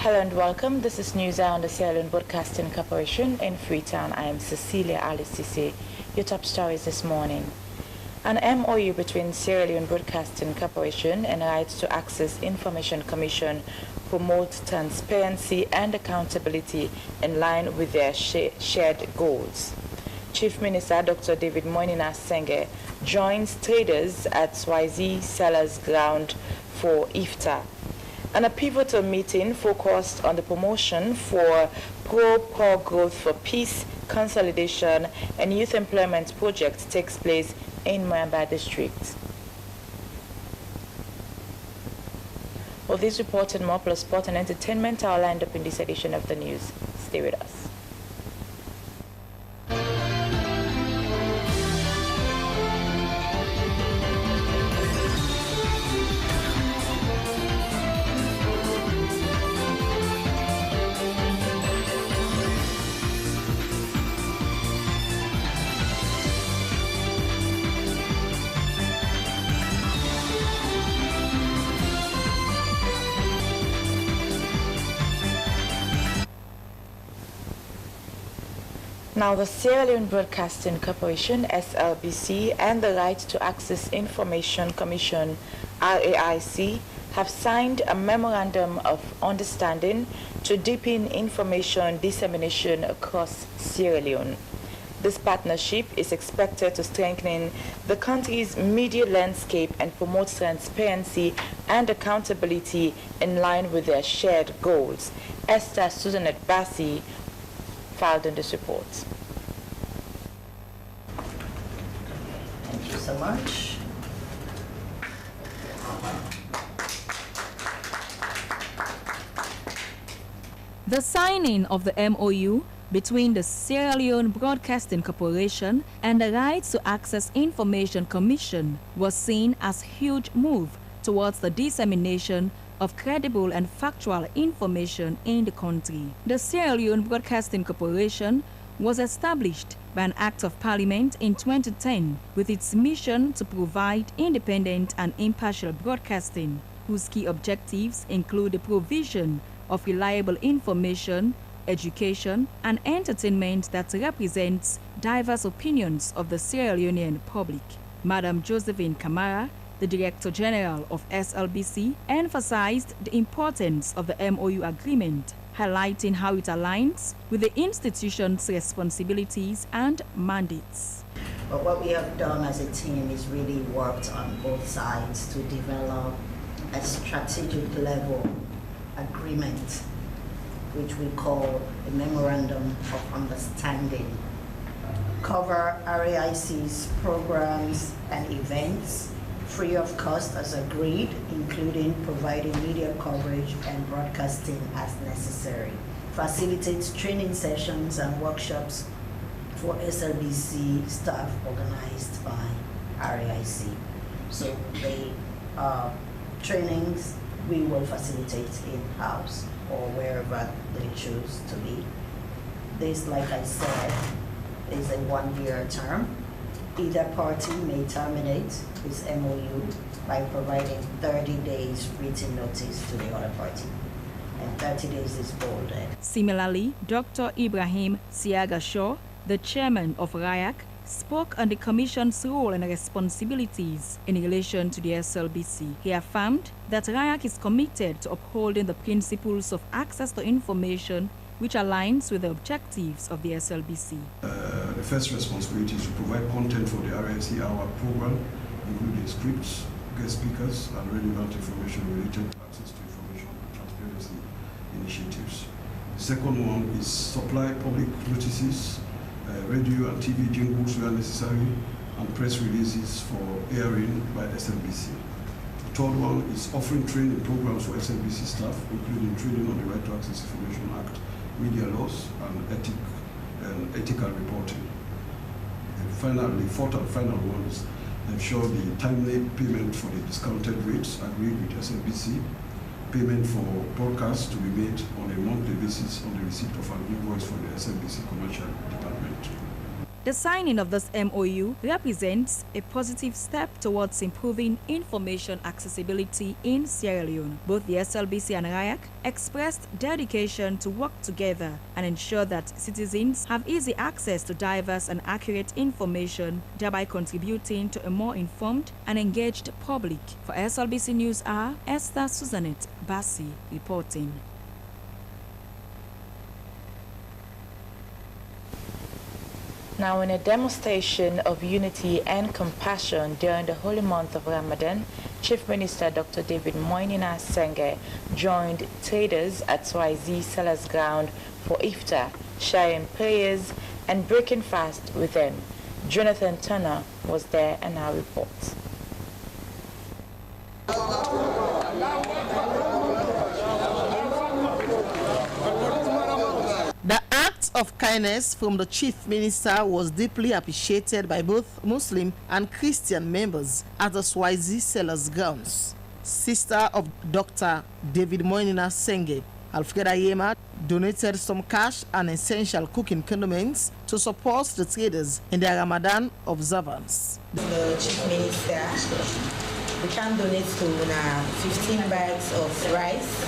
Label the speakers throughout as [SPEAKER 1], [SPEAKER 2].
[SPEAKER 1] Hello and welcome. This is news on the Sierra Leone Broadcasting Corporation in Freetown. I am Cecilia Alisisi. Your top stories this morning. An MOU between Sierra Leone Broadcasting Corporation and Rights to Access Information Commission promotes transparency and accountability in line with their shared goals. Chief Minister Dr. David Moinina Senge joins traders at Swazi Sellers Ground for IFTA. And a pivotal meeting focused on the promotion for pro-poor growth for peace, consolidation, and youth employment projects takes place in Moyamba District. Well, this report and more plus sport and entertainment are lined up in this edition of the news. Stay with us. Now, the Sierra Leone Broadcasting Corporation, SLBC, and the Right to Access Information Commission, RAIC, have signed a memorandum of understanding to deepen information dissemination across Sierra Leone. This partnership is expected to strengthen the country's media landscape and promote transparency and accountability in line with their shared goals. Esther Susanet Bassi filed in this report.
[SPEAKER 2] Thank you so much.
[SPEAKER 3] The signing of the MOU between the Sierra Leone Broadcasting Corporation and the Rights to Access Information Commission was seen as a huge move towards the dissemination of credible and factual information in the country. The Sierra Leone Broadcasting Corporation was established by an Act of Parliament in 2010 with its mission to provide independent and impartial broadcasting, whose key objectives include the provision of reliable information, education, and entertainment that represents diverse opinions of the Sierra Leonean public. Madam Josephine Kamara, the Director General of SLBC, emphasized the importance of the MOU agreement, highlighting how it aligns with the institution's responsibilities and mandates.
[SPEAKER 2] But what we have done as a team is really worked on both sides to develop a strategic level agreement, which we call a Memorandum of Understanding, cover RAIC's programs and events free of cost as agreed, including providing media coverage and broadcasting as necessary. Facilitates training sessions and workshops for SLBC staff organized by RAIC. So the trainings we will facilitate in-house or wherever they choose to be. This, like I said, is a one-year term. Either party may terminate this MOU by providing 30 days written notice to the other party, and 30 days is bolded.
[SPEAKER 3] Similarly, Dr. Ibrahim Siaga Shaw, the chairman of RAIAC, spoke on the Commission's role and responsibilities in relation to the SLBC. He affirmed that RAIAC is committed to upholding the principles of access to information, which aligns with the objectives of the SLBC.
[SPEAKER 4] The first responsibility is to provide content for the RAIC Hour program, including scripts, guest speakers, and relevant information related to access to information and transparency initiatives. The second one is supply public notices, radio and TV jingles where necessary, and press releases for airing by SLBC. The third one is offering training programs for SLBC staff, including training on the Right to Access Information Act, media laws, and ethical reporting. And finally, the fourth and final one is ensure the timely payment for the discounted rates agreed with SLBC, payment for broadcasts to be made on a monthly basis on the receipt of an invoice from the SLBC commercial department.
[SPEAKER 3] The signing of this MOU represents a positive step towards improving information accessibility in Sierra Leone. Both the SLBC and RIAC expressed dedication to work together and ensure that citizens have easy access to diverse and accurate information, thereby contributing to a more informed and engaged public. For SLBC News Hour, Esther Susanette Bassi reporting.
[SPEAKER 1] Now, in a demonstration of unity and compassion during the holy month of Ramadan, Chief Minister Dr. David Moinina Senge joined traders at YZ Sellers Ground for iftar, sharing prayers and breaking fast with them. Jonathan Turner was there and now reports.
[SPEAKER 5] The act of kindness from the Chief Minister was deeply appreciated by both Muslim and Christian members at the YZ Sellers Grounds. Sister of Dr. David Moinina Senge, Alfreda Yema, donated some cash and essential cooking condiments to support the traders in their Ramadan observance.
[SPEAKER 6] The Chief Minister, we can donate to 15 bags of rice,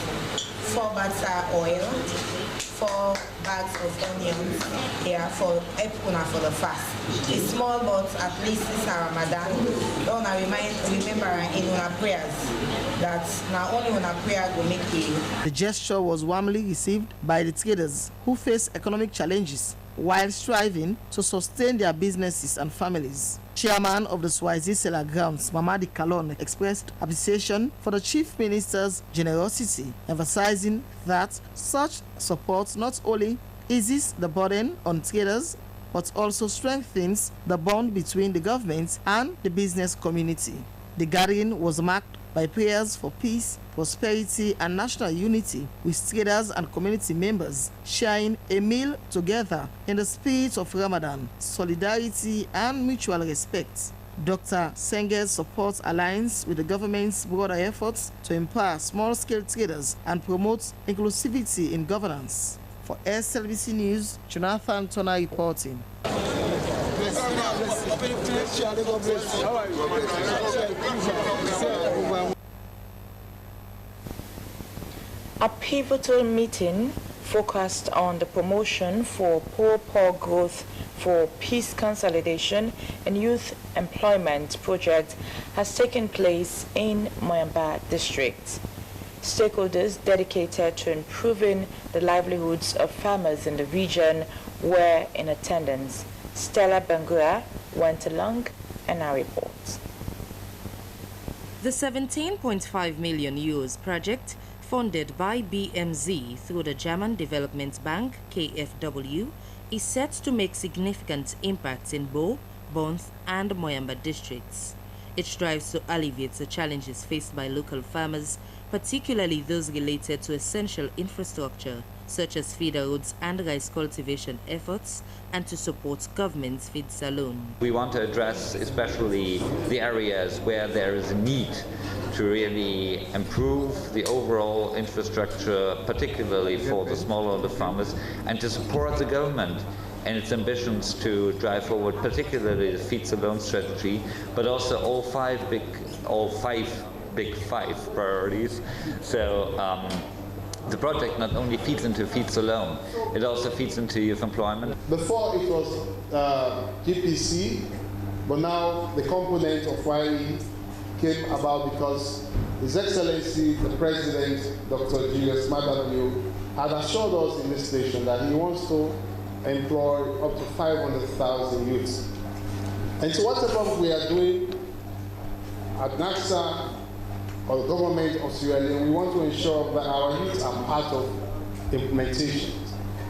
[SPEAKER 6] 4 bags of oil, 4 bags of onions here for Epuna for the fast. It's small, but at least it's a Ramadan. Don't remember in our prayers that not only when our prayer will make you.
[SPEAKER 5] The gesture was warmly received by the traders who face economic challenges while striving to sustain their businesses and families. Chairman of the YZ Seller Grounds, Mamadi Kalon, expressed appreciation for the Chief Minister's generosity, emphasizing that such support not only eases the burden on traders, but also strengthens the bond between the government and the business community. The gathering was marked by prayers for peace, prosperity, and national unity, with traders and community members sharing a meal together in the spirit of Ramadan, solidarity, and mutual respect. Dr. Senge's support aligns with the government's broader efforts to empower small-scale traders and promote inclusivity in governance. For SLBC News, Jonathan Turner reporting.
[SPEAKER 1] A pivotal meeting focused on the promotion for poor growth for peace consolidation and youth employment project has taken place in Moyamba district. Stakeholders dedicated to improving the livelihoods of farmers in the region were in attendance. Stella Bangura went along and now reports.
[SPEAKER 7] The 17.5 million euros project, funded by BMZ through the German Development Bank, KfW, is set to make significant impacts in Bo, Bonth, and Moyamba districts. It strives to alleviate the challenges faced by local farmers, particularly those related to essential infrastructure, such as feeder roads and rice cultivation efforts, and to support government's feeds alone.
[SPEAKER 8] We want to address especially the areas where there is a need to really improve the overall infrastructure, particularly for the smallholder farmers, and to support the government and its ambitions to drive forward particularly the feeds alone strategy, but also all five big five priorities. So the project not only feeds into feeds alone, it also feeds into youth employment.
[SPEAKER 9] Before it was GPC, but now the component of YE came about because His Excellency, the President, Dr. Julius Madabio, had assured us in this station that he wants to employ up to 500,000 youths. And so whatever we are doing at NACSA or the government of Sierra Leone, we want to ensure that our youth are part of implementation.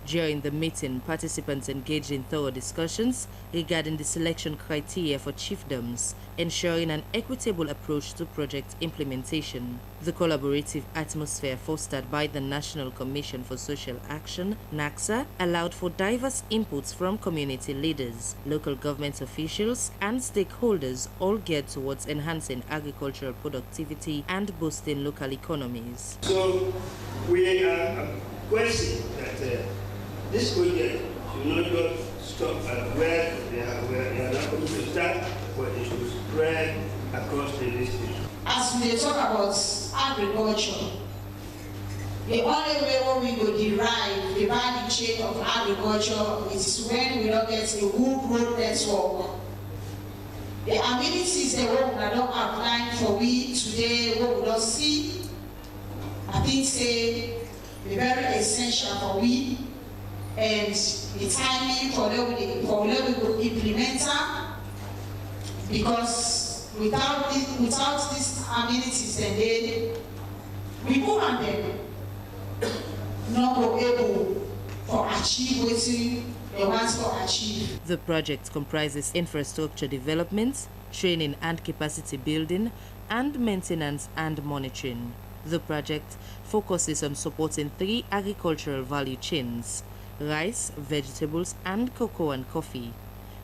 [SPEAKER 7] During the meeting, participants engaged in thorough discussions regarding the selection criteria for chiefdoms, ensuring an equitable approach to project implementation. The collaborative atmosphere fostered by the National Commission for Social Action, NACSA, allowed for diverse inputs from community leaders, local government officials, and stakeholders, all geared towards enhancing agricultural productivity and boosting local economies.
[SPEAKER 10] So we are questioning that this project should not just stop at where they are not going to start, but it should spread across the district.
[SPEAKER 11] As we talk about agriculture, the only way when we will derive the value chain of agriculture is when we don't get a good road network. The amenities that we are not applying for we today, what we don't see, I think say be very essential for we, and the timing for them we will implement them, because without these amenities, then we go and them not be able to achieve what they want to achieve.
[SPEAKER 7] The project comprises infrastructure development, training and capacity building, and maintenance and monitoring. The project focuses on supporting 3 agricultural value chains: rice, vegetables, and cocoa and coffee.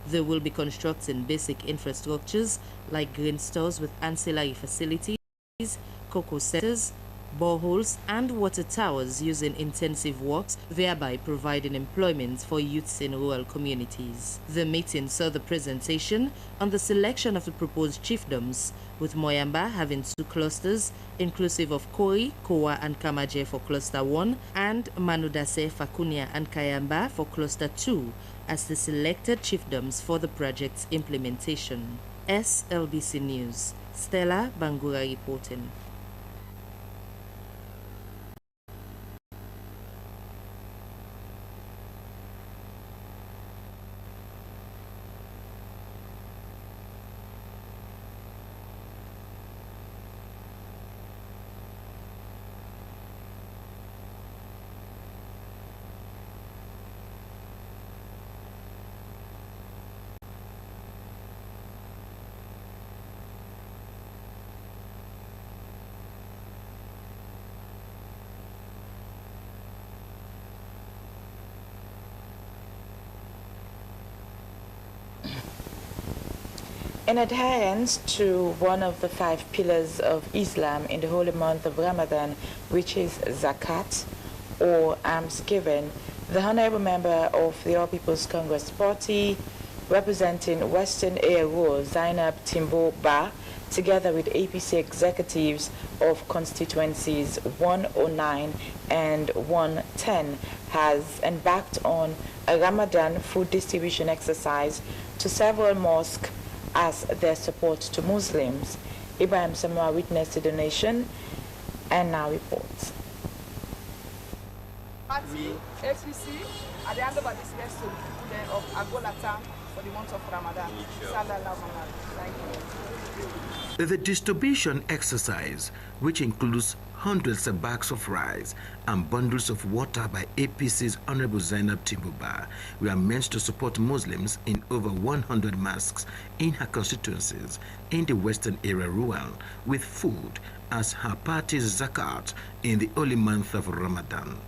[SPEAKER 7] They will be constructing basic infrastructures like grain stores with ancillary facilities, cocoa centers, boreholes, and water towers using intensive works, thereby providing employment for youths in rural communities. The meeting saw the presentation on the selection of the proposed chiefdoms, with Moyamba having 2 clusters, inclusive of Kori, Kowa, and Kamaje for Cluster 1, and Manudase, Fakunia, and Kayamba for Cluster 2, as the selected chiefdoms for the project's implementation. SLBC News, Stella Bangura reporting.
[SPEAKER 1] In adherence to one of the 5 pillars of Islam in the holy month of Ramadan, which is Zakat, or almsgiving, the Honorable Member of the All People's Congress Party, representing Western Area, Zainab Timbo Ba, together with APC executives of constituencies 109 and 110, has embarked on a Ramadan food distribution exercise to several mosques as their support to Muslims. Ibrahim Samoa witnessed the donation and now reports.
[SPEAKER 12] Party, APC, at the end of this lesson of Agolata for the month of Ramadan. Thank you.
[SPEAKER 13] The distribution exercise, which includes hundreds of bags of rice and bundles of water by APC's Honorable Zainab Timbuba, were meant to support Muslims in over 100 mosques in her constituencies in the Western Area Rural with food as her party's zakat in the holy month of Ramadan.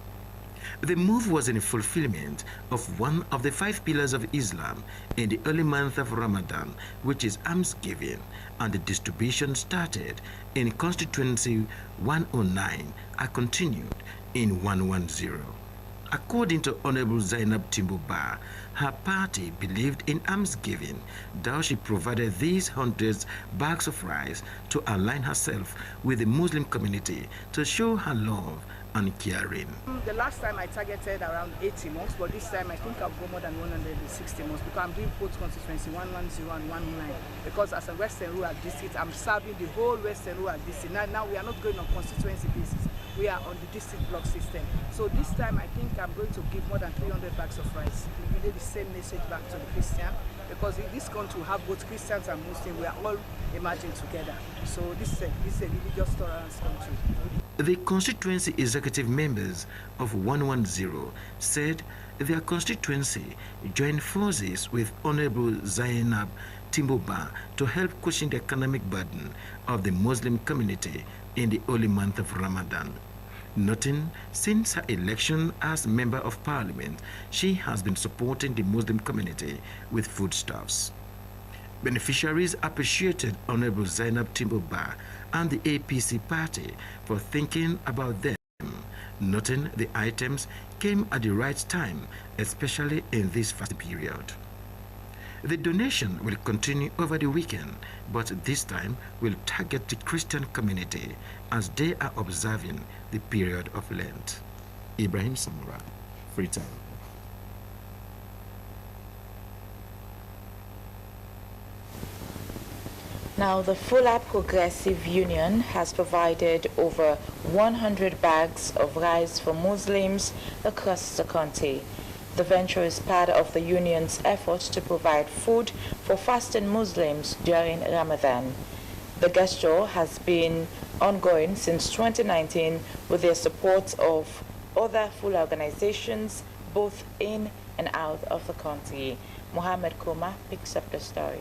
[SPEAKER 13] The move was in fulfillment of one of the 5 pillars of Islam in the early month of Ramadan, which is almsgiving, and the distribution started in constituency 109 and continued in 110. According to Honorable Zainab Timbuba, her party believed in almsgiving, thus she provided these hundreds bags of rice to align herself with the Muslim community to show her love and caring.
[SPEAKER 12] The last time I targeted around 80 mosques, but this time I think I'll go more than 160 mosques because I'm doing both constituency 110 and 109. Because as a Western Rural District, I'm serving the whole Western Rural District. Now we are not going on constituency basis. We are on the district block system. So this time I think I'm going to give more than 300 bags of rice. We relay the same message back to the Christian, because in this country we have both Christians and Muslims. We are all emerging together. So this is a religious tolerance country.
[SPEAKER 13] The constituency executive members of 110 said their constituency joined forces with Honorable Zainab Timbuba to help cushion the economic burden of the Muslim community in the holy month of Ramadan. Noting since her election as Member of Parliament, she has been supporting the Muslim community with foodstuffs. Beneficiaries appreciated Honorable Zainab Timbuba and the APC party for thinking about them noting the items came at the right time, especially in this fasting period. The donation will continue over the weekend, but this time will target the Christian community as they are observing the period of Lent. Ibrahim Samura, Freetown.
[SPEAKER 1] Now, the Fula Progressive Union has provided over 100 bags of rice for Muslims across the country. The venture is part of the union's effort to provide food for fasting Muslims during Ramadan. The gesture has been ongoing since 2019 with the support of other Fula organizations both in and out of the country. Mohammed Koma picks up the story.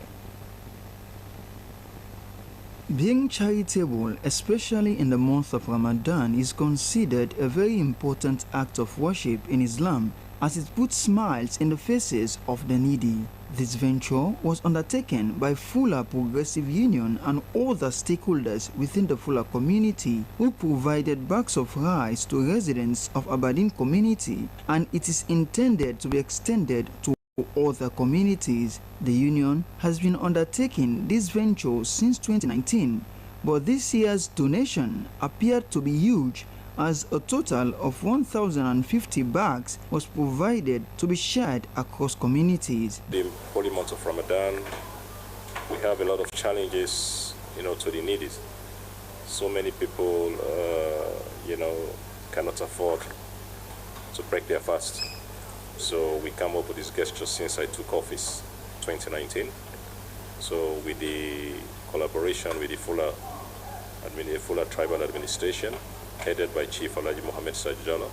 [SPEAKER 14] Being charitable, especially in the month of Ramadan, is considered a very important act of worship in Islam, as it puts smiles in the faces of the needy. This venture was undertaken by Fula Progressive Union and other stakeholders within the Fula community, who provided bags of rice to residents of Aberdeen community, and it is intended to be extended to other communities. The union has been undertaking this venture since 2019, but this year's donation appeared to be huge, as a total of 1,050 bags was provided to be shared across communities.
[SPEAKER 15] The holy month of Ramadan, we have a lot of challenges, to the needy. So many people, cannot afford to break their fast. So we come up with this gesture since I took office 2019. So with the collaboration with the Fula Tribal Administration, headed by Chief Alhaji Mohammed Sajjala.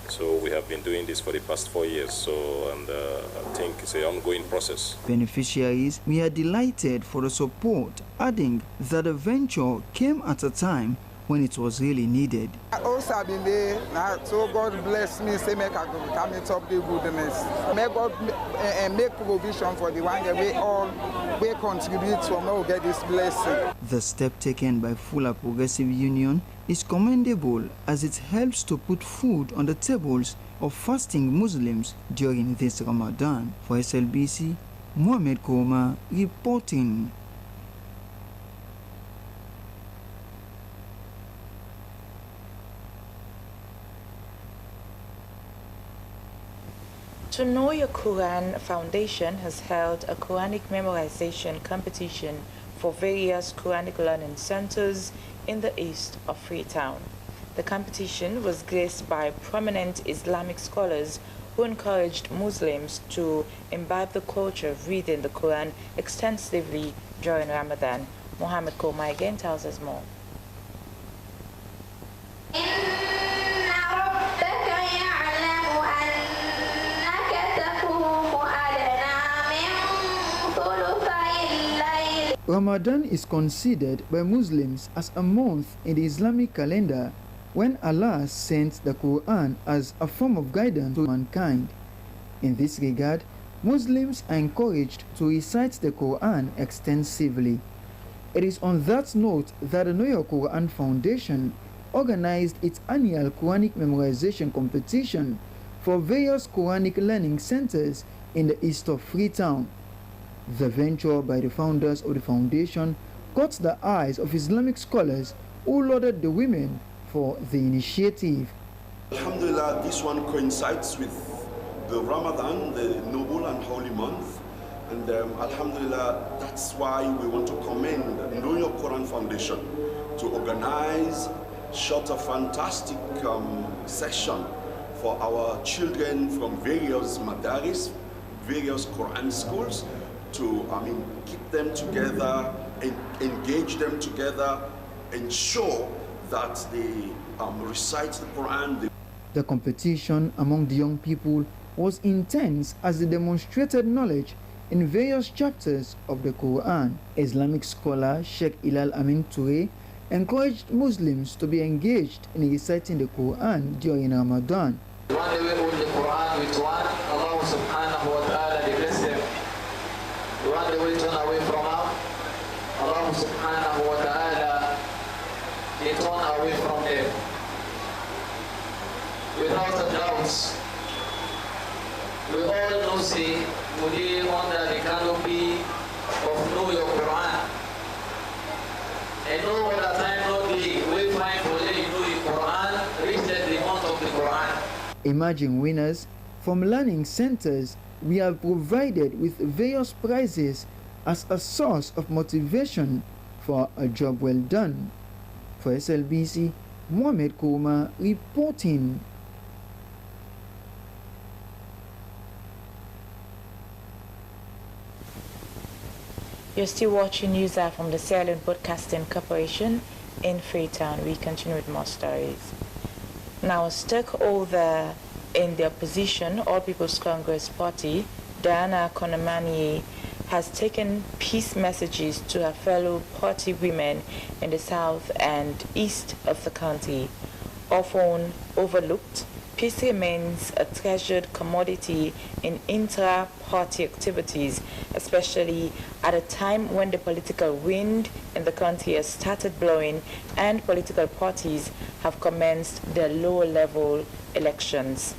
[SPEAKER 15] So we have been doing this for the past 4 years, and I think it's an ongoing process.
[SPEAKER 14] Beneficiaries were delighted for the support, adding that the venture came at a time when it was really needed.
[SPEAKER 16] I also have been there, so God bless me, say make I come and top the goodness. May God make provision for the one that we contribute to now get this blessing.
[SPEAKER 14] The step taken by Fula Progressive Union is commendable, as it helps to put food on the tables of fasting Muslims during this Ramadan. For SLBC, Mohammed Koma reporting.
[SPEAKER 1] To Know Your Quran Foundation has held a Quranic memorization competition for various Quranic learning centers in the east of Freetown. The competition was graced by prominent Islamic scholars who encouraged Muslims to imbibe the culture of reading the Quran extensively during Ramadan. Mohammed Koma again tells us more.
[SPEAKER 14] Ramadan is considered by Muslims as a month in the Islamic calendar when Allah sent the Quran as a form of guidance to mankind. In this regard, Muslims are encouraged to recite the Quran extensively. It is on that note that the Know Your Quran Foundation organized its annual Quranic memorization competition for various Quranic learning centers in the east of Freetown. The venture by the founders of the foundation caught the eyes of Islamic scholars who lauded the women for the initiative.
[SPEAKER 17] Alhamdulillah, this one coincides with the Ramadan, the noble and holy month. And Alhamdulillah, that's why we want to commend Know Your Quran Foundation to organize such a fantastic session for our children from various madaris, various Quran schools, to keep them together, engage them together, ensure that they recite the Quran.
[SPEAKER 14] The competition among the young people was intense as they demonstrated knowledge in various chapters of the Quran. Islamic scholar Sheikh Ilal Amin Toure encouraged Muslims to be engaged in reciting the Quran during Ramadan.
[SPEAKER 18] The one that we hold the Quran with one, Allah subhanahu wa ta'ala, they bless them. The one that we turn away from Allah subhanahu wa ta'ala, they turn away from them. without a doubt, we all know say we are under the canopy of Know Your Quran. And no other time, no day, we find for you know your Quran, reach the month of the Quran.
[SPEAKER 14] Emerging winners from learning centers we are provided with various prizes as a source of motivation for a job well done. For SLBC, Mohamed Kouma reporting.
[SPEAKER 1] You're still watching news from the Sierra Leone Broadcasting Corporation in Freetown. We continue with more stories. Now, stakeholder in the opposition, All People's Congress Party, Diana Konomani, has taken peace messages to her fellow party women in the south and east of the country. Often overlooked, peace remains a treasured commodity in intra-party activities, especially at a time when the political wind in the country has started blowing and political parties have commenced their lower-level elections.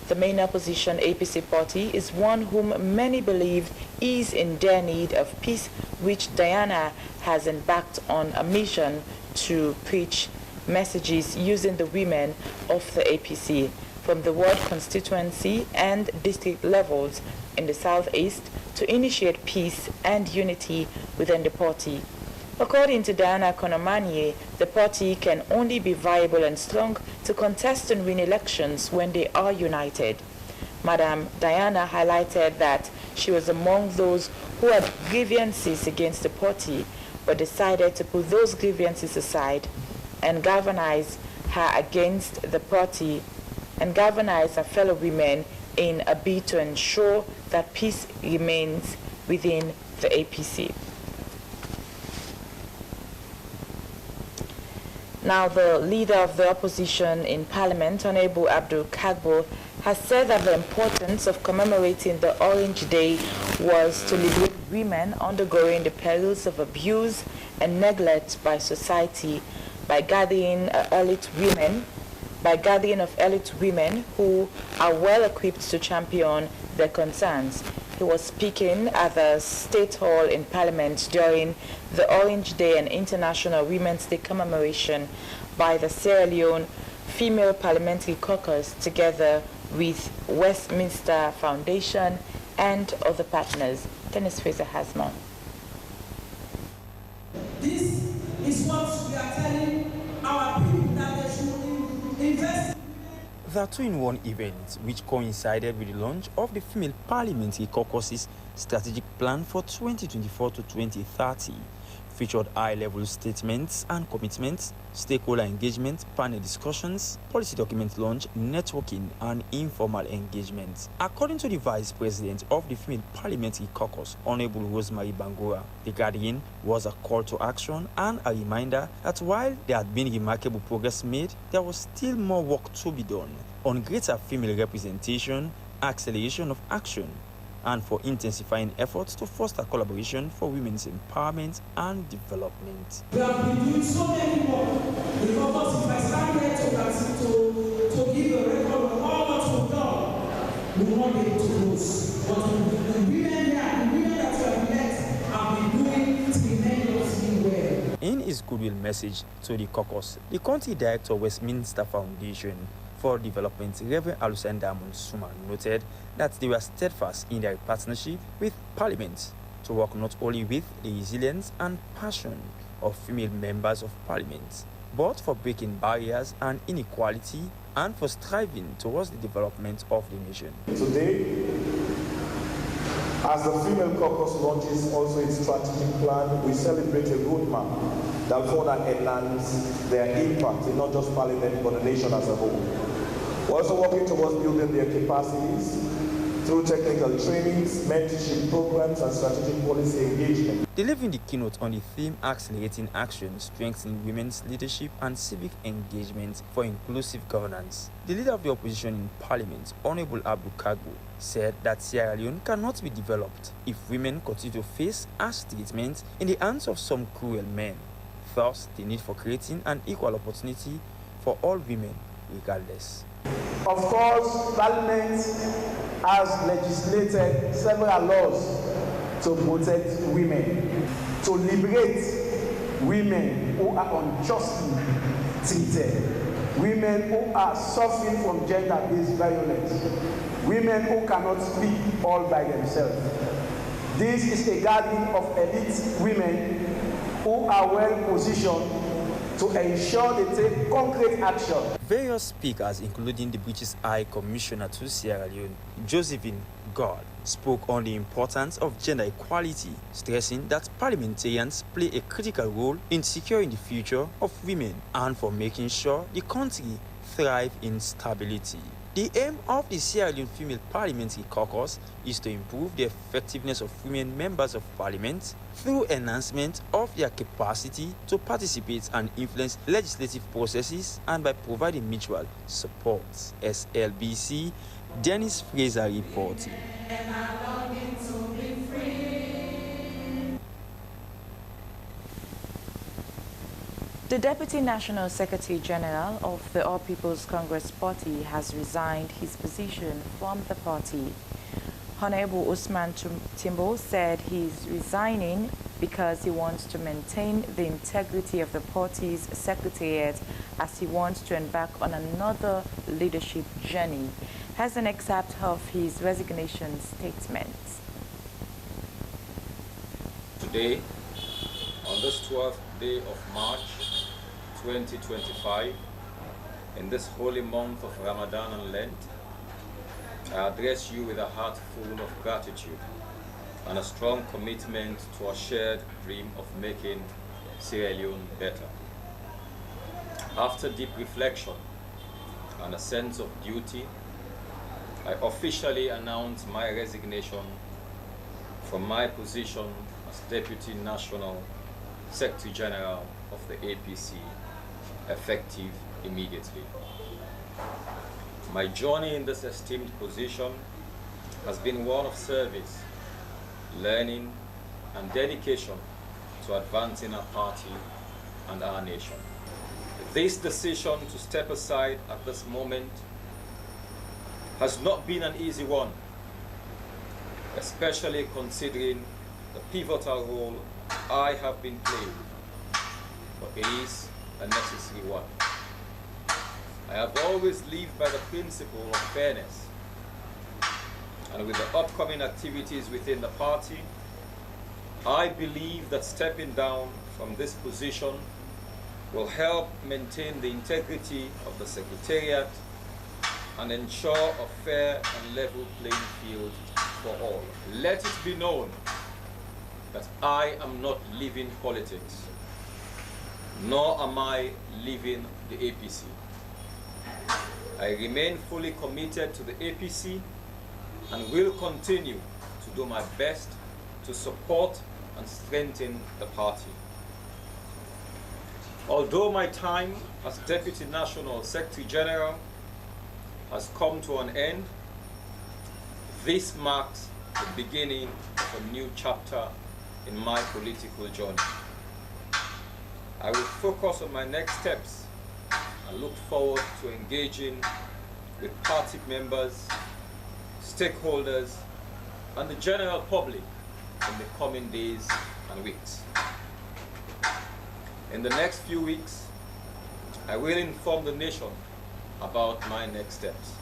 [SPEAKER 1] The main opposition APC party is one whom many believe is in dire need of peace, which Diana has embarked on a mission to preach messages using the women of the APC from the ward constituency and district levels in the southeast to initiate peace and unity within the party. According to Diana Konomani, the party can only be viable and strong to contest and win elections when they are united. Madam Diana highlighted that she was among those who had grievances against the party, but decided to put those grievances aside and galvanize her against the party and galvanize her fellow women in a bid to ensure that peace remains within the APC. Now, the leader of the opposition in Parliament, Honorable Abdul Kagbo, has said that the importance of commemorating the Orange Day was to liberate women undergoing the perils of abuse and neglect by society by gathering elite women who are well equipped to champion their concerns. He was speaking at the State Hall in Parliament during the Orange Day and International Women's Day commemoration by the Sierra Leone Female Parliamentary Caucus together with Westminster Foundation and other partners. Dennis Fraser has more.
[SPEAKER 19] This is what we are telling our people, that they should invest.
[SPEAKER 20] The two-in-one event, which coincided with the launch of the Female Parliamentary Caucus's strategic plan for 2024 to 2030, featured high-level statements and commitments, stakeholder engagement, panel discussions, policy document launch, networking, and informal engagement. According to the Vice President of the Female Parliamentary Caucus, Honorable Rosemary Bangura, the gathering was a call to action and a reminder that while there had been remarkable progress made, there was still more work to be done on greater female representation, acceleration of action, and for intensifying efforts to foster collaboration for women's empowerment and development.
[SPEAKER 19] We have been doing so many work. The focus, if I stand here to give a record of all what we've done, we will not be able to close. But the women here, the women that we have met, have been doing tremendously well.
[SPEAKER 20] In his goodwill message to the caucus, the country director of Westminster Foundation for Development, Reverend Alusen Damon Suma, noted that they were steadfast in their partnership with Parliament to work not only with the resilience and passion of female members of Parliament, but for breaking barriers and inequality and for striving towards the development of the nation.
[SPEAKER 21] Today, as the Female Caucus launches also its strategic plan, we celebrate a roadmap that further enhance their impact in not just Parliament but the nation as a whole. We're also working towards building their capacities through technical trainings, mentorship programs, and strategic policy engagement.
[SPEAKER 20] Delivering the keynote on the theme Accelerating Action, Strengthening Women's Leadership and Civic Engagement for Inclusive Governance, the leader of the opposition in Parliament, Honorable Abdul Kagbo, said that Sierra Leone cannot be developed if women continue to face harsh treatment in the hands of some cruel men. Thus, the need for creating an equal opportunity for all women, regardless.
[SPEAKER 21] Of course, Parliament has legislated several laws to protect women, to liberate women who are unjustly treated, women who are suffering from gender-based violence, women who cannot speak all by themselves. This is a gathering of elite women who are well positioned to ensure they take concrete action.
[SPEAKER 20] Various speakers, including the British High Commissioner to Sierra Leone, Josephine God, spoke on the importance of gender equality, stressing that parliamentarians play a critical role in securing the future of women and for making sure the country thrives in stability. The aim of the Sierra Leone Female Parliamentary Caucus is to improve the effectiveness of women members of parliament through enhancement of their capacity to participate and influence legislative processes and by providing mutual support. SLBC, Dennis Fraser reporting.
[SPEAKER 1] The Deputy National Secretary General of the All People's Congress Party has resigned his position from the party. Honorable Usman Timbo said he's resigning because he wants to maintain the integrity of the party's secretariat as he wants to embark on another leadership journey. Has an excerpt of his resignation statement.
[SPEAKER 2] Today, on this 12th day of March 2025, in this holy month of Ramadan and Lent, I address you with a heart full of gratitude and a strong commitment to a shared dream of making Sierra Leone better. After deep reflection and a sense of duty, I officially announce my resignation from my position as Deputy National Secretary General of the APC, effective immediately. My journey in this esteemed position has been one of service, learning, and dedication to advancing our party and our nation. This decision to step aside at this moment has not been an easy one, especially considering the pivotal role I have been playing, but it is a necessary one. I have always lived by the principle of fairness, and with the upcoming activities within the party, I believe that stepping down from this position will help maintain the integrity of the Secretariat and ensure a fair and level playing field for all. Let it be known that I am not leaving politics, nor am I leaving the APC. I remain fully committed to the APC and will continue to do my best to support and strengthen the party. Although my time as Deputy National Secretary General has come to an end, this marks the beginning of a new chapter in my political journey. I will focus on my next steps and look forward to engaging with party members, stakeholders, and the general public in the coming days and weeks. In the next few weeks, I will inform the nation about my next steps.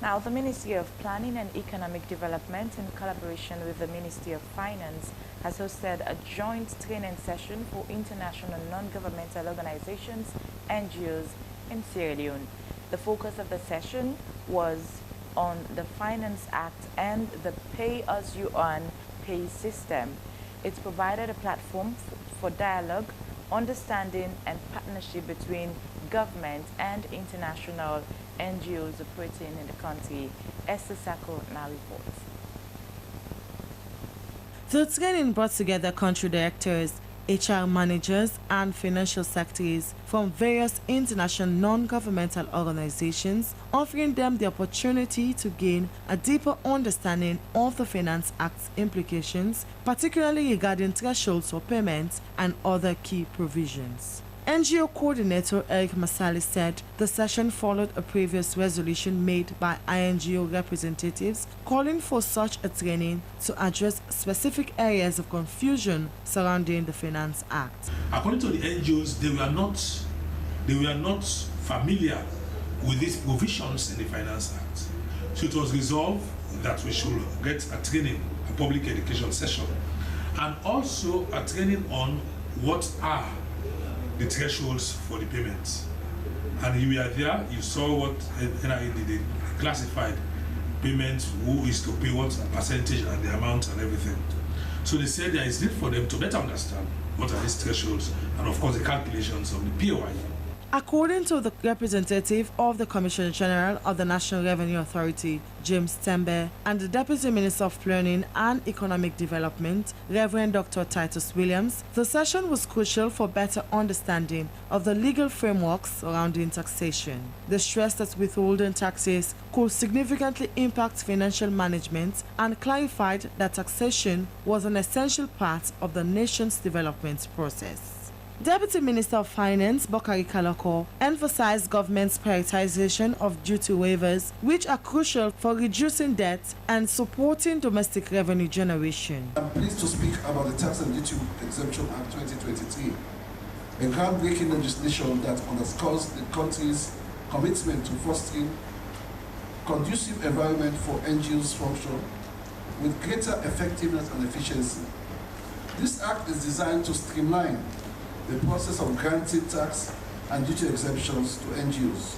[SPEAKER 1] Now, the Ministry of Planning and Economic Development, in collaboration with the Ministry of Finance, has hosted a joint training session for international non-governmental organizations, NGOs, in Sierra Leone. The focus of the session was on the Finance Act and the pay-as-you-earn pay system. It provided a platform for dialogue, understanding, and partnership between government and international NGOs operating in the country. Esther Sako now reports.
[SPEAKER 22] The training brought together country directors,
[SPEAKER 5] HR managers, and financial secretaries from various international non-governmental organizations, offering them the opportunity to gain a deeper understanding of the Finance Act's implications, particularly regarding thresholds for payments and other key provisions. NGO coordinator Eric Masali said the session followed a previous resolution made by INGO representatives calling for such a training to address specific areas of confusion surrounding the Finance Act.
[SPEAKER 4] According to the NGOs, they were not familiar with these provisions in the Finance Act. So it was resolved that we should get a training, a public education session, and also a training on what are the thresholds for the payments. And you were there, you saw what NIA did, classified payments, who is to pay what percentage and the amount and everything. So they said there is need for them to better understand what are these thresholds and of course the calculations of the POI.
[SPEAKER 5] According to the representative of the Commissioner General of the National Revenue Authority, James Tembe, and the Deputy Minister of Planning and Economic Development, Reverend Dr. Titus Williams, the session was crucial for better understanding of the legal frameworks surrounding taxation. They stressed that withholding taxes could significantly impact financial management and clarified that taxation was an essential part of the nation's development process. Deputy Minister of Finance, Bokari Kaloko, emphasized government's prioritization of duty waivers, which are crucial for reducing debt and supporting domestic revenue generation.
[SPEAKER 22] I'm pleased to speak about the Tax and Duty Exemption Act 2023, a groundbreaking legislation that underscores the country's commitment to fostering conducive environment for NGOs function with greater effectiveness and efficiency. This act is designed to streamline the process of granting tax and duty exemptions to NGOs,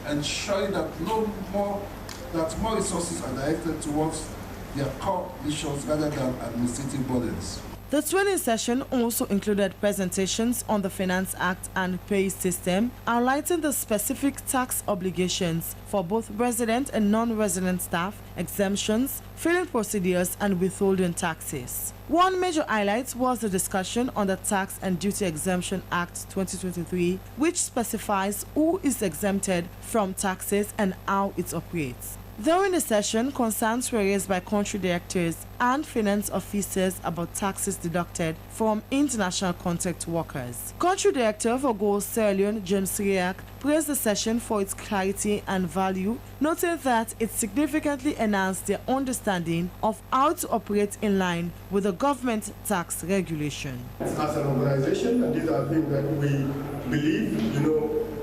[SPEAKER 22] ensuring that more resources are directed towards their core missions rather than administrative burdens.
[SPEAKER 5] The training session also included presentations on the Finance Act and pay system, highlighting the specific tax obligations for both resident and non-resident staff, exemptions, filing procedures, and withholding taxes. One major highlight was the discussion on the Tax and Duty Exemption Act 2023, which specifies who is exempted from taxes and how it operates. During the session, concerns were raised by country directors and finance officers about taxes deducted from international contract workers. Country Director for Gold Sierra Leone, James Riak, praised the session for its clarity and value, noting that it significantly enhanced their understanding of how to operate in line with the government tax regulation.
[SPEAKER 23] As an organization, and these are things that we believe,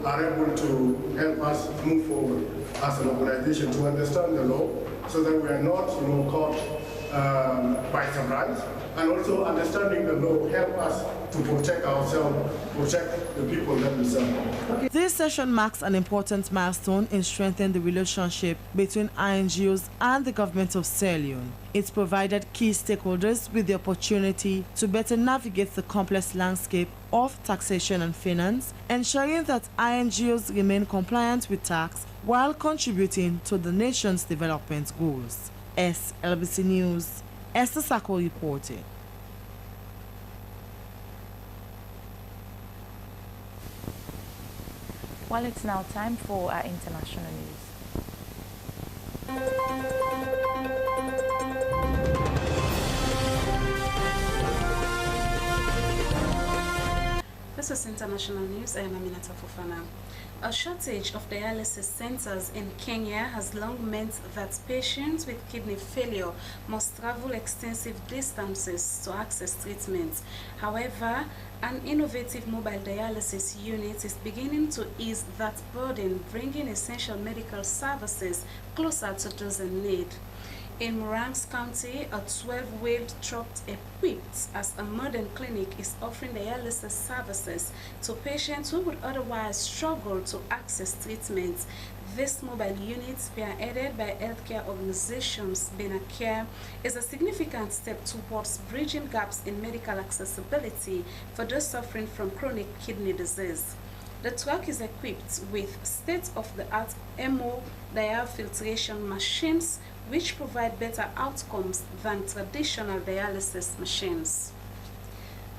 [SPEAKER 23] are able to help us move forward as an organization to understand the law so that we are not caught by surprise, and also understanding the law help us to protect ourselves, protect the people that we serve.
[SPEAKER 5] This session marks an important milestone in strengthening the relationship between INGOs and the government of Sierra Leone. It provided key stakeholders with the opportunity to better navigate the complex landscape of taxation and finance, ensuring that INGOs remain compliant with tax while contributing to the nation's development goals. Slbc News, Esther Sako reported.
[SPEAKER 1] Well, it's now time for our international news.
[SPEAKER 24] This is international news. I am Aminata Fofana. A shortage of dialysis centers in Kenya has long meant that patients with kidney failure must travel extensive distances to access treatment. However, an innovative mobile dialysis unit is beginning to ease that burden, bringing essential medical services closer to those in need. In Morangs County, a 12-wheeled truck equipped as a modern clinic is offering dialysis services to patients who would otherwise struggle to access treatment. This mobile unit, spearheaded by healthcare organizations Benacare, is a significant step towards bridging gaps in medical accessibility for those suffering from chronic kidney disease. The truck is equipped with state-of-the-art hemodiafiltration machines, which provide better outcomes than traditional dialysis machines.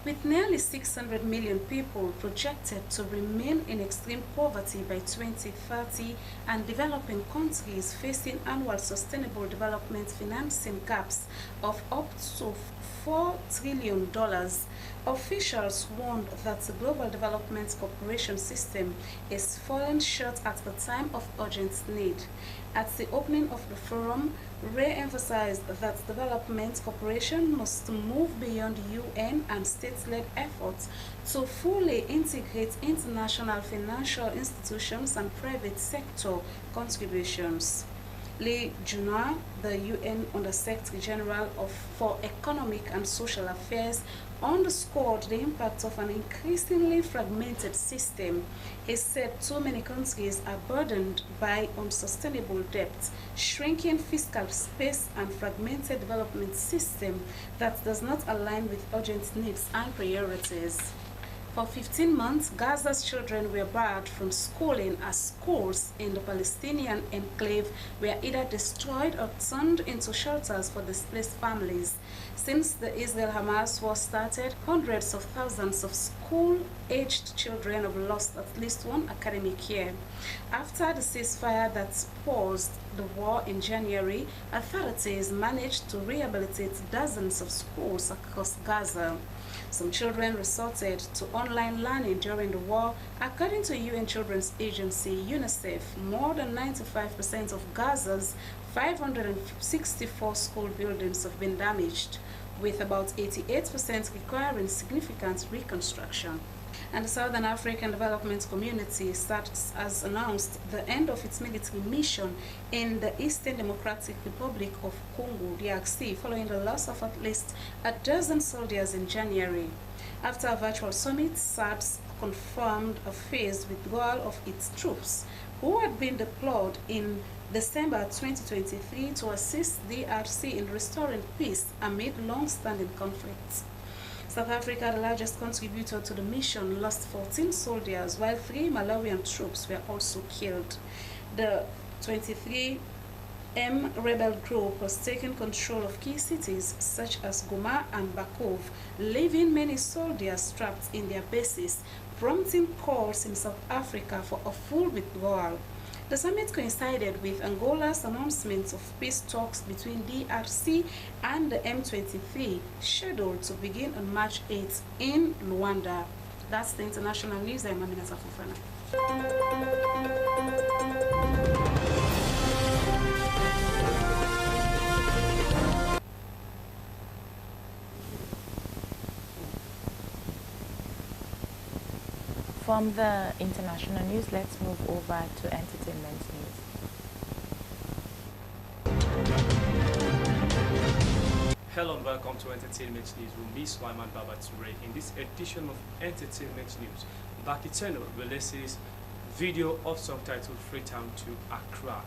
[SPEAKER 24] With nearly 600 million people projected to remain in extreme poverty by 2030 and developing countries facing annual sustainable development financing gaps of up to $4 trillion, officials warned that the Global Development Corporation system is falling short at a time of urgent need. At the opening of the forum, Ray emphasized that development cooperation must move beyond UN and state-led efforts to fully integrate international financial institutions and private sector contributions. Lee Junor, the UN Under-Secretary General for Economic and Social Affairs, underscored the impact of an increasingly fragmented system. He said too many countries are burdened by unsustainable debt, shrinking fiscal space, and fragmented development system that does not align with urgent needs and priorities. For 15 months, Gaza's children were barred from schooling as schools in the Palestinian enclave were either destroyed or turned into shelters for displaced families. Since the Israel-Hamas war started, hundreds of thousands of school-aged children have lost at least one academic year. After the ceasefire that paused the war in January, authorities managed to rehabilitate dozens of schools across Gaza. Some children resorted to online learning during the war. According to UN Children's Agency, UNICEF, more than 95% of Gaza's 564 school buildings have been damaged, with about 88% requiring significant reconstruction. And the Southern African Development Community has announced the end of its military mission in the Eastern Democratic Republic of Congo, DRC, following the loss of at least a dozen soldiers in January. After a virtual summit, SADC confirmed a phased withdrawal of its troops, who had been deployed in December 2023 to assist DRC in restoring peace amid long-standing conflicts. South Africa, the largest contributor to the mission, lost 14 soldiers, while 3 Malawian troops were also killed. The 23M rebel group has taken control of key cities such as Goma and Bakov, leaving many soldiers trapped in their bases, prompting calls in South Africa for a full withdrawal. The summit coincided with Angola's announcement of peace talks between DRC and the M23, scheduled to begin on March 8 in Luanda. That's the international news. I'm Aminata Fofana.
[SPEAKER 1] From the international news, let's move over to entertainment news.
[SPEAKER 3] Hello and welcome to Entertainment News with me, Sulaiman Babature. In this edition of Entertainment News, Bakiteno releases video of song titled Freetown to Accra.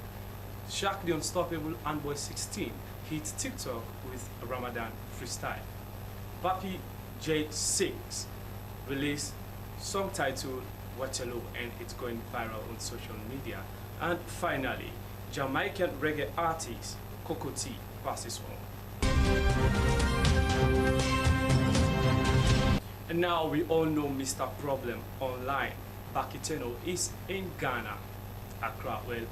[SPEAKER 3] Shaq the Unstoppable and Boy 16 hit TikTok with a Ramadan freestyle. Papi J6 released song titled Waterloo, and it's going viral on social media. And finally, Jamaican reggae artist Coco T passes home. And now we all know Mr. Problem online. Bakiteno is in Ghana, Accra. Well,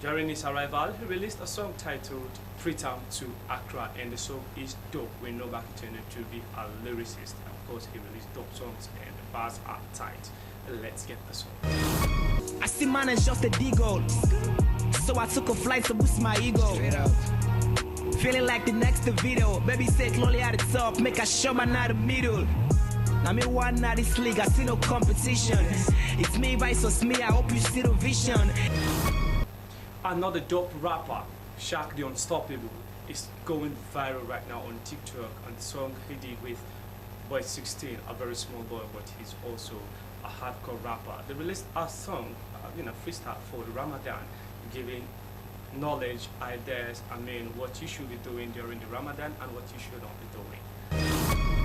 [SPEAKER 3] during his arrival, he released a song titled Freetown to Accra, and the song is dope. We know Bakiteno to be a lyricist. Of course, he released dope songs and the bars are tight. Let's get the song.
[SPEAKER 6] I see man as just a deagle, so I took a flight to boost my ego. Feeling like the next video, baby say slowly at the top, make a show man out the middle. I mean one now this league, I see no competition. It's me versus me, I hope you see the vision.
[SPEAKER 3] Another dope rapper, Shaq the Unstoppable, is going viral right now on TikTok, and the song he did with Boy 16, a very small boy, but he's also a hardcore rapper. They released a song, freestyle for the Ramadan, giving knowledge, ideas, what you should be doing during the Ramadan and what you should not be doing.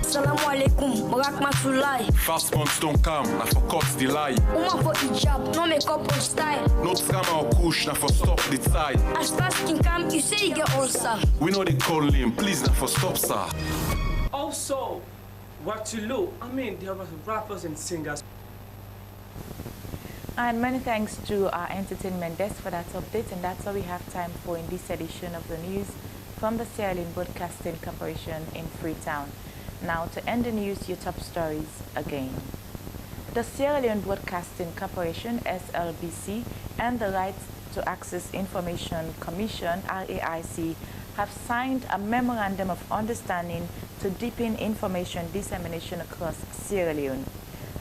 [SPEAKER 8] Assalamu alaikum, rahmatullahi.
[SPEAKER 9] Fast months don't come, na for cuts the lie.
[SPEAKER 8] Woman for hijab, no makeup or style.
[SPEAKER 9] No scammer or kush, na for stop the side.
[SPEAKER 8] As fast skin come, you say you get ulcer.
[SPEAKER 9] We know they call him, please na for stop, sir.
[SPEAKER 3] Also, Watulu, I mean, there were rappers and singers.
[SPEAKER 1] And many thanks to our entertainment desk for that update, and that's all we have time for in this edition of the news from the Sierra Leone Broadcasting Corporation in Freetown. Now to end the news, your top stories again. The Sierra Leone Broadcasting Corporation, SLBC, and the Rights to Access Information Commission, RAIC, have signed a memorandum of understanding to deepen information dissemination across Sierra Leone.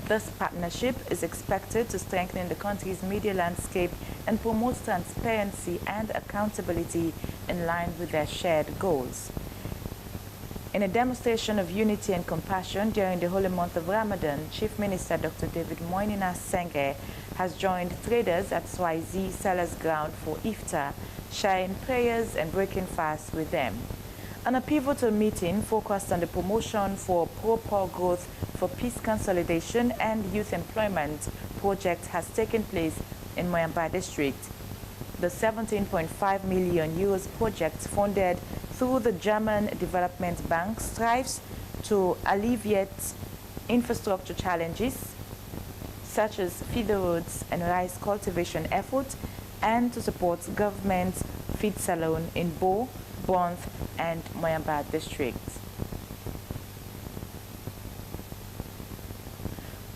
[SPEAKER 1] This partnership is expected to strengthen the country's media landscape and promote transparency and accountability in line with their shared goals. In a demonstration of unity and compassion during the holy month of Ramadan, Chief Minister Dr. David Moinina Senge has joined traders at Swazi Sellers Ground for iftar, sharing prayers and breaking fast with them. And a pivotal meeting focused on the promotion for pro-poor growth for peace consolidation and youth employment project has taken place in Moyamba district. The 17.5 million euros project funded through the German Development Bank strives to alleviate infrastructure challenges such as feeder roads and rice cultivation efforts, and to support government feed salon in Bo, Bonth, and Moyamba districts.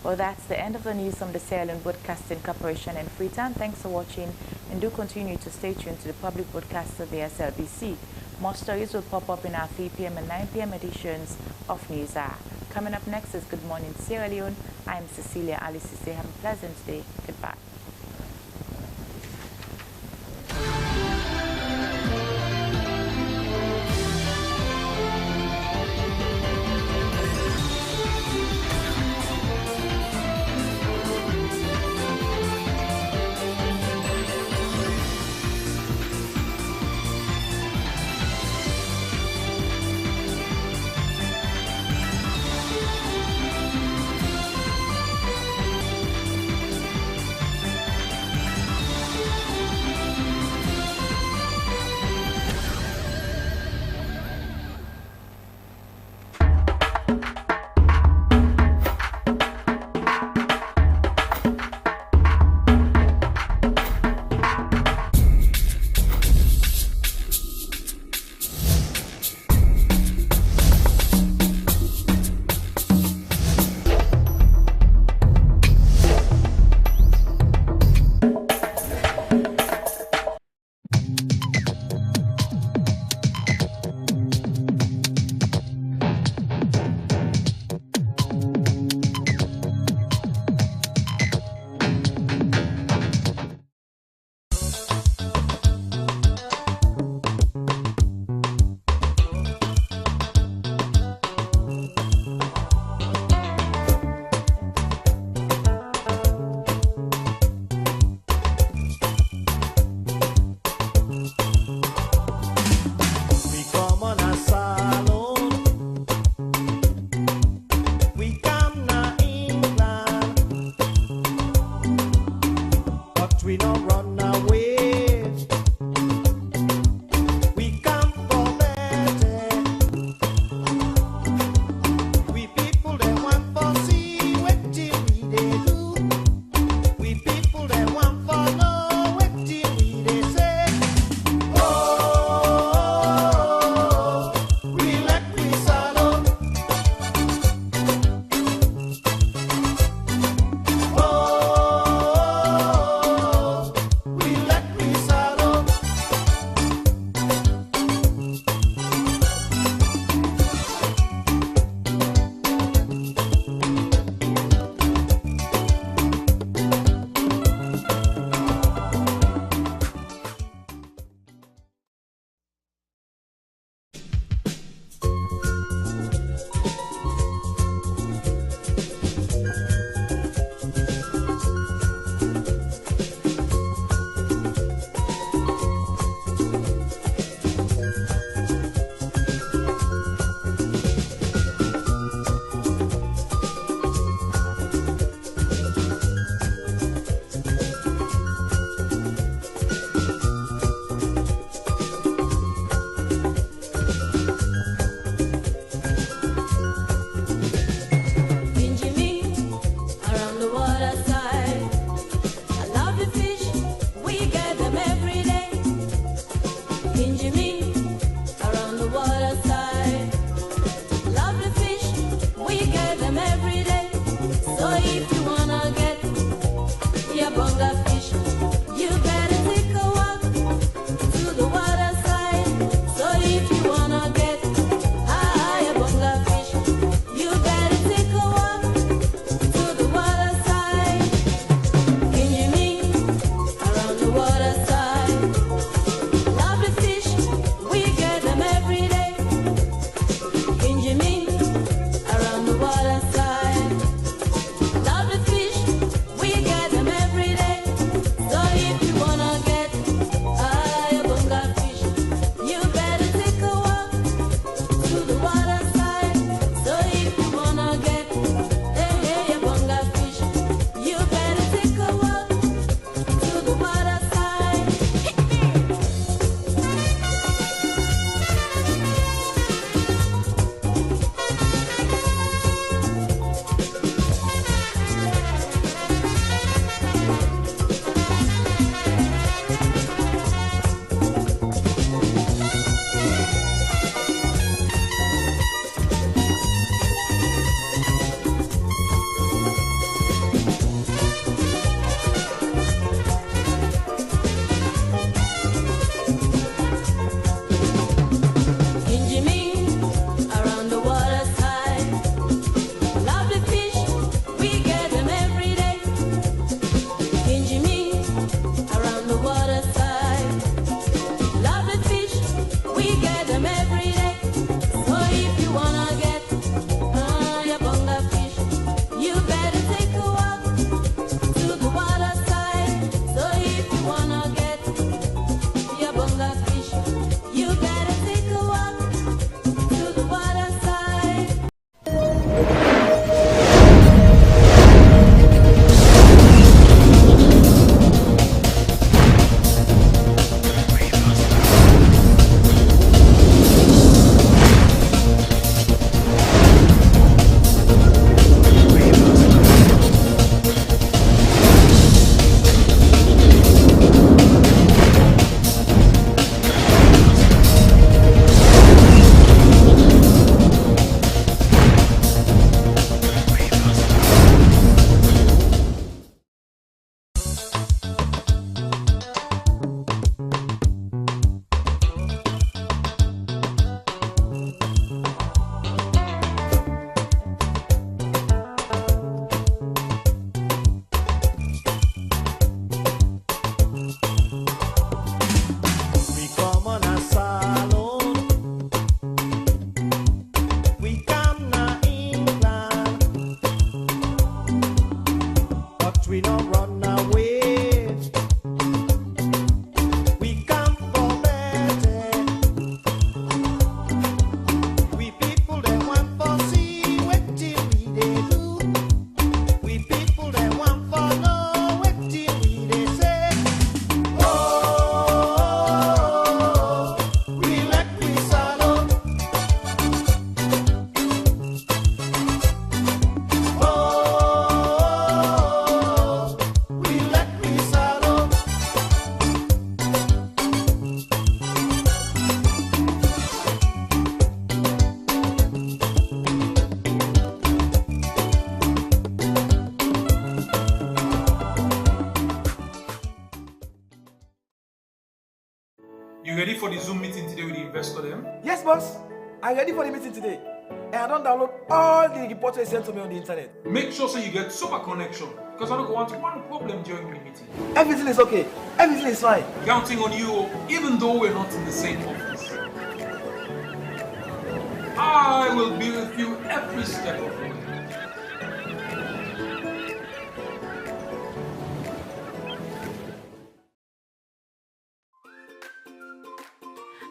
[SPEAKER 1] Well, that's the end of the news from the Sierra Leone Broadcasting Corporation in Freetown. Thanks for watching, and do continue to stay tuned to the public broadcaster, the SLBC. More stories will pop up in our 3 p.m. and 9 p.m. editions of News Hour. Coming up next is Good Morning Sierra Leone. I'm Cecilia Alisise. Have a pleasant day. Goodbye.
[SPEAKER 7] but we don't run away. We come for better. We people that want for see what till we they do. We people that want for know what till we they say. Oh, we like we swallow.
[SPEAKER 4] You ready for the Zoom meeting today with the investor then?
[SPEAKER 10] Yes, boss. I'm ready for the meeting today. And I don't download all the reports they sent to me on the internet.
[SPEAKER 4] Make sure so you get super connection, because I don't want one problem during the meeting.
[SPEAKER 10] Everything is okay. Everything is fine.
[SPEAKER 4] Counting on you, even though we're not in the same office. I will be with you every step of the way.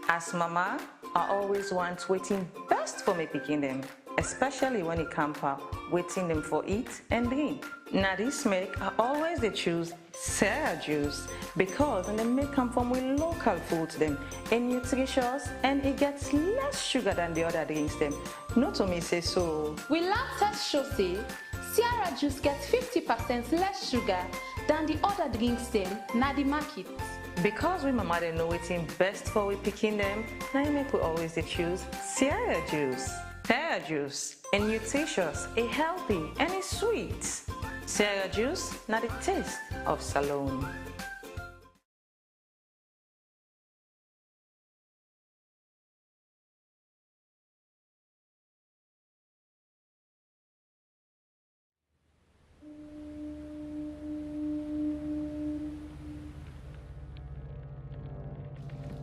[SPEAKER 1] As mama, I always want waiting best for me picking them, especially when it comes out waiting them for eat and drink. Now this make I always they choose Sierra juice because they make come from with local foods them and nutritious and it gets less sugar than the other drinks them. Not to me say so.
[SPEAKER 11] We lab test show say Sierra juice gets 50% less sugar than the other drinks them na the market.
[SPEAKER 1] Because we mama they know what's best for we picking them, now you make we always they choose Sierra juice. Sierra juice is nutritious, it's healthy and it's sweet. Sierra juice, not the taste of Salone.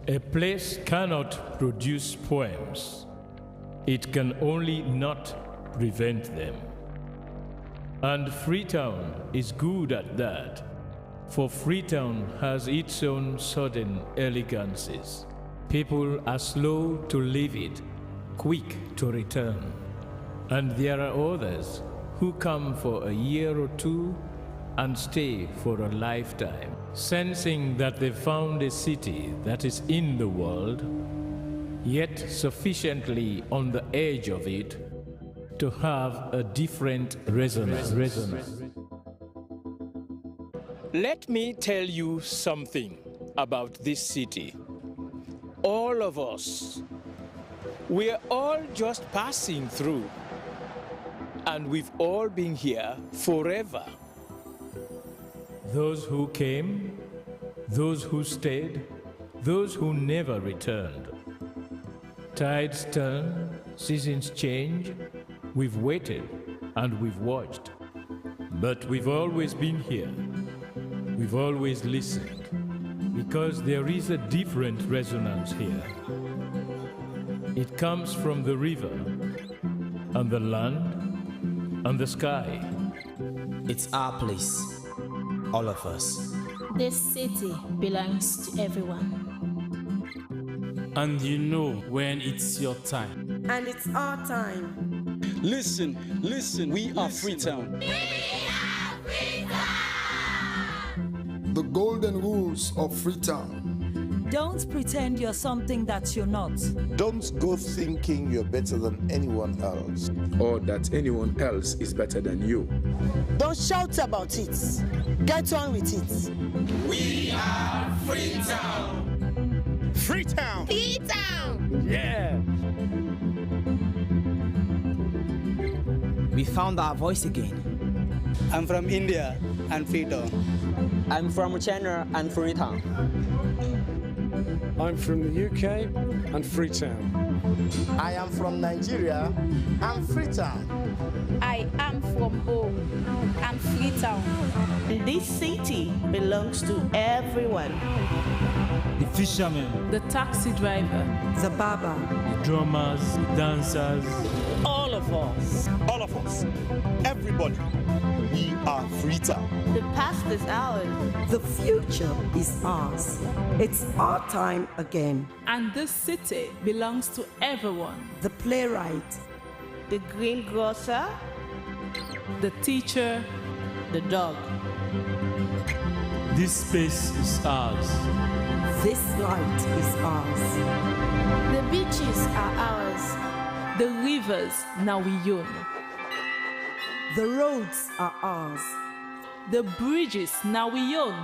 [SPEAKER 12] A place cannot produce poems. It can only not prevent them. And Freetown is good at that, for Freetown has its own sudden elegances. People are slow to leave it, quick to return. And there are others who come for a year or two and stay for a lifetime, sensing that they found a city that is in the world, yet sufficiently on the edge of it to have a different resonance. Let me tell you something about this city. All of us, we're all just passing through, and we've all been here forever. Those who came, those who stayed, those who never returned. Tides turn, seasons change, we've waited and we've watched. But we've always been here. We've always listened, because there is a different resonance here. It comes from the river, and the land, and the sky.
[SPEAKER 25] It's our place, all of us.
[SPEAKER 26] This city belongs to everyone.
[SPEAKER 27] And you know when it's your time.
[SPEAKER 28] And it's our time.
[SPEAKER 27] Listen, we are Freetown.
[SPEAKER 29] The golden rules of Freetown.
[SPEAKER 30] Don't pretend you're something that you're not.
[SPEAKER 31] Don't go thinking you're better than anyone else.
[SPEAKER 32] Or that anyone else is better than you.
[SPEAKER 28] Don't shout about it. Get on with it.
[SPEAKER 27] We are Freetown.
[SPEAKER 28] Freetown.
[SPEAKER 27] Freetown. Yeah.
[SPEAKER 30] We found our voice again.
[SPEAKER 33] I'm from India and Freetown.
[SPEAKER 34] I'm from China and Freetown.
[SPEAKER 35] I'm from the UK and Freetown.
[SPEAKER 28] I am from Nigeria and Freetown.
[SPEAKER 11] I am from home and Freetown.
[SPEAKER 28] This city belongs to everyone.
[SPEAKER 27] The fishermen,
[SPEAKER 30] the taxi driver,
[SPEAKER 28] the barber,
[SPEAKER 27] the drummers, the dancers.
[SPEAKER 28] All of us.
[SPEAKER 31] All of us. Everybody.
[SPEAKER 2] We are Freetown.
[SPEAKER 30] The past is ours.
[SPEAKER 28] The future is ours. It's our time again.
[SPEAKER 30] And this city belongs to everyone.
[SPEAKER 28] The playwright,
[SPEAKER 30] The greengrocer, the teacher, the dog.
[SPEAKER 12] This space is ours.
[SPEAKER 28] this light is ours.
[SPEAKER 30] The beaches are ours. The rivers now we own.
[SPEAKER 28] The roads are ours.
[SPEAKER 30] The bridges now we own.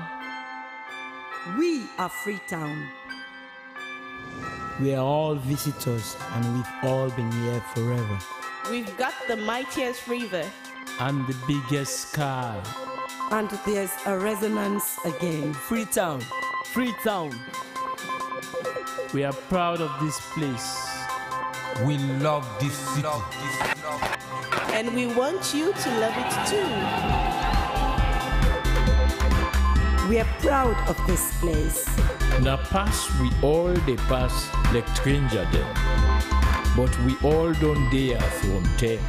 [SPEAKER 28] We are Freetown.
[SPEAKER 25] We are all visitors and we've all been here forever.
[SPEAKER 30] We've got the mightiest river
[SPEAKER 27] and the biggest sky.
[SPEAKER 28] And there's a resonance again.
[SPEAKER 27] Freetown, Freetown. We are proud of this place.
[SPEAKER 5] We love this city.
[SPEAKER 30] And we want you to love it too.
[SPEAKER 28] We are proud of this place.
[SPEAKER 12] Na pass we all dey pass like stranger them, but we all don't dare from them.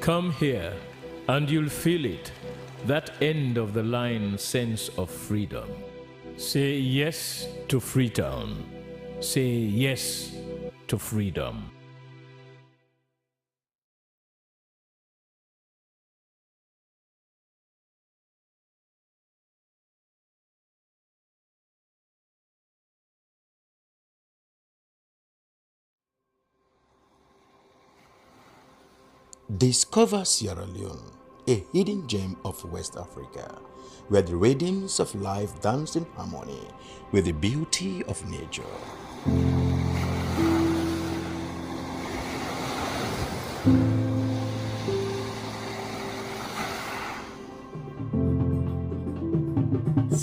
[SPEAKER 12] Come here, and you'll feel it, that end of the line sense of freedom. Say yes to Freetown. Say yes to freedom.
[SPEAKER 6] Discover Sierra Leone, a hidden gem of West Africa, where the rhythms of life dance in harmony with the beauty of nature.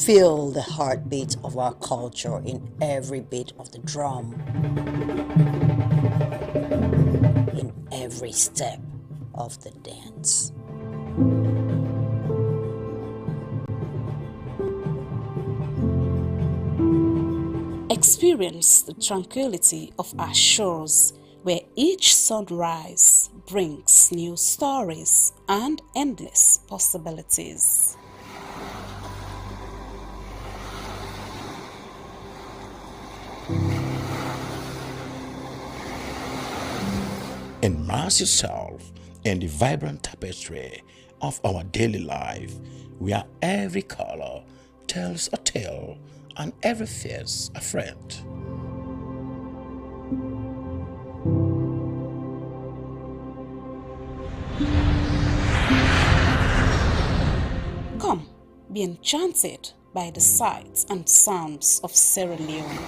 [SPEAKER 13] Feel the heartbeat of our culture in every beat of the drum, in every step of the dance.
[SPEAKER 14] Experience the tranquility of our shores, where each sunrise brings new stories and endless possibilities.
[SPEAKER 6] Immerse yourself in the vibrant tapestry of our daily life, where every color tells a tale and every face a friend.
[SPEAKER 14] Come, be enchanted by the sights and sounds of Sierra Leone.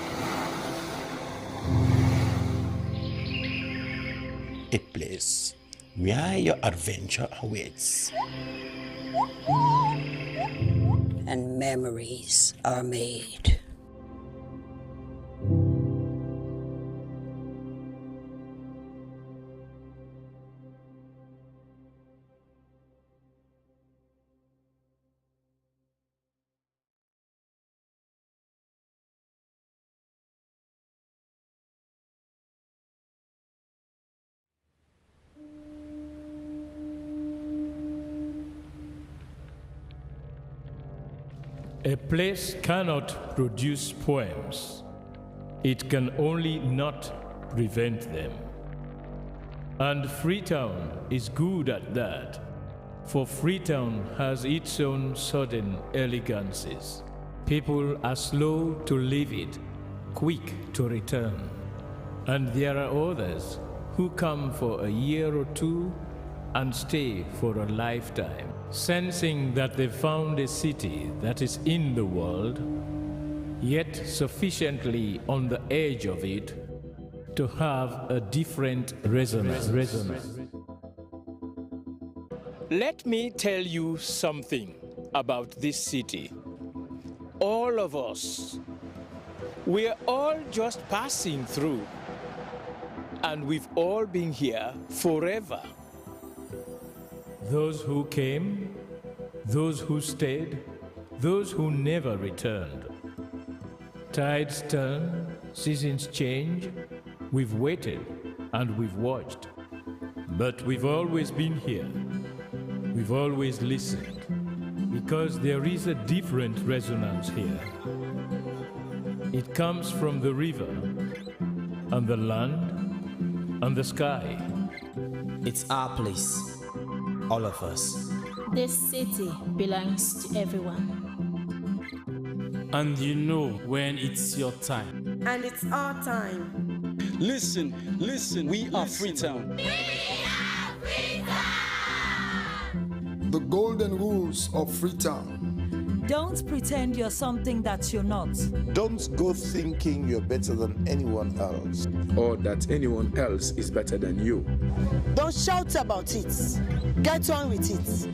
[SPEAKER 6] A place where your adventure awaits
[SPEAKER 13] and memories are made.
[SPEAKER 12] A place cannot produce poems. It can only not prevent them. And Freetown is good at that, for Freetown has its own sudden elegances. People are slow to leave it, quick to return. And there are others who come for a year or two and stay for a lifetime, sensing that they've found a city that is in the world, yet sufficiently on the edge of it to have a different resonance.
[SPEAKER 27] Let me tell you something about this city. All of us, we're all just passing through, and we've all been here forever.
[SPEAKER 12] Those who came, those who stayed, those who never returned. Tides turn, seasons change. We've waited and we've watched. But we've always been here. We've always listened, because there is a different resonance here. It comes from the river, and the land, and the sky.
[SPEAKER 25] It's our place, all of us.
[SPEAKER 26] This city belongs to everyone.
[SPEAKER 27] And you know when it's your time.
[SPEAKER 28] And it's our time.
[SPEAKER 33] Listen, we are Freetown.
[SPEAKER 29] The golden rules of Freetown.
[SPEAKER 28] Don't pretend you're something that you're not.
[SPEAKER 31] Don't go thinking you're better than anyone else.
[SPEAKER 32] Or that anyone else is better than you.
[SPEAKER 2] Don't shout about it. Get on with it.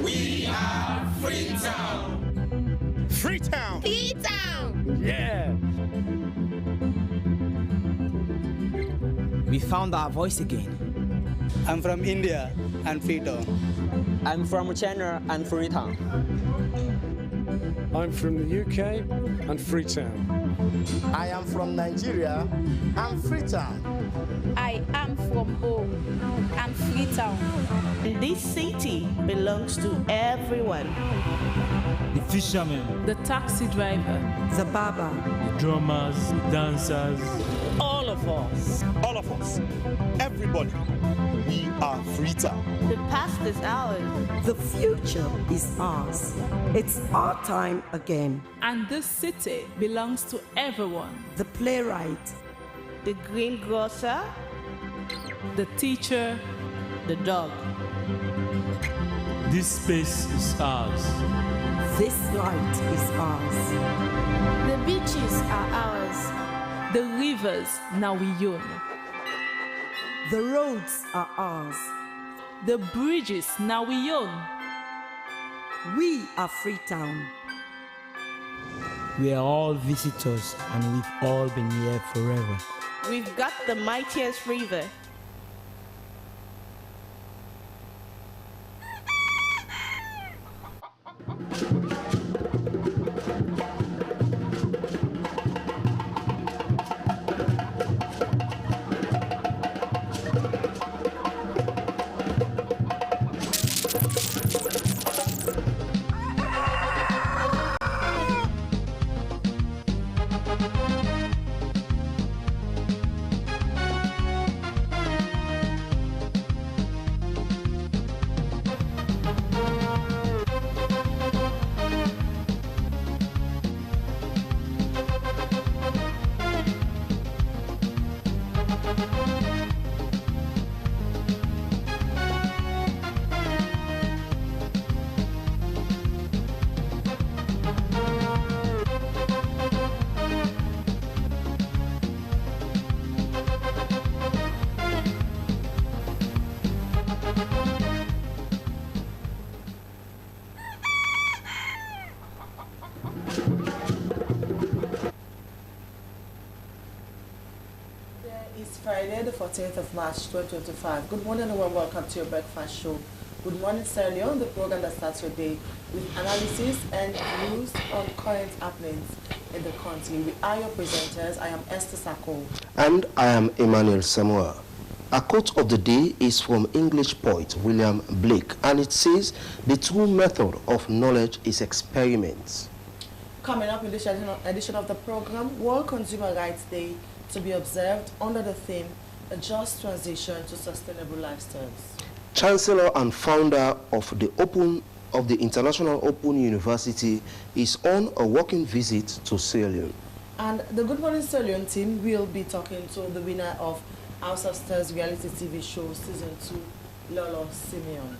[SPEAKER 3] We are Freetown.
[SPEAKER 33] Freetown.
[SPEAKER 2] Freetown.
[SPEAKER 27] Yeah.
[SPEAKER 35] We found our voice again.
[SPEAKER 33] I'm from India and Freetown.
[SPEAKER 34] I'm from China and Freetown.
[SPEAKER 35] I'm from the UK and Freetown.
[SPEAKER 31] I am from Nigeria and Freetown.
[SPEAKER 11] I am from home and Freetown.
[SPEAKER 7] This city belongs to everyone.
[SPEAKER 27] The fishermen,
[SPEAKER 30] The taxi driver,
[SPEAKER 28] The barber,
[SPEAKER 27] the drummers, the dancers.
[SPEAKER 2] All of us.
[SPEAKER 33] All of us. Everybody. We are Freetown.
[SPEAKER 7] The past is ours.
[SPEAKER 28] the future is ours. It's our time again.
[SPEAKER 30] and this city belongs to everyone.
[SPEAKER 28] The playwright,
[SPEAKER 7] The greengrocer,
[SPEAKER 30] The teacher,
[SPEAKER 7] the dog.
[SPEAKER 27] This space is ours.
[SPEAKER 28] this light is ours.
[SPEAKER 30] the beaches are ours. The rivers now we own.
[SPEAKER 28] The roads are ours.
[SPEAKER 30] The bridges now we own.
[SPEAKER 28] We are Freetown.
[SPEAKER 35] We are all visitors and we've all been here forever.
[SPEAKER 7] We've got the mightiest river.
[SPEAKER 8] It's Friday, the 14th of March 2025. Good morning and welcome to your breakfast show. Good morning, Sierra Leone, the program that starts your day with analysis and views on current happenings in the country. We are your presenters. I am Esther Sako.
[SPEAKER 9] And I am Emmanuel Samoa. Our quote of the day is from English poet William Blake, and it says, "The true method of knowledge is experiments."
[SPEAKER 8] Coming up in this edition of the program, World Consumer Rights Day to be observed under the theme, A Just Transition to Sustainable Lifestyles.
[SPEAKER 9] Chancellor and founder of the International Open University is on a working visit to Sierra Leone.
[SPEAKER 8] And the Good Morning Sierra Leone team will be talking to the winner of House of Stars reality TV show Season 2, Lolo Simeon.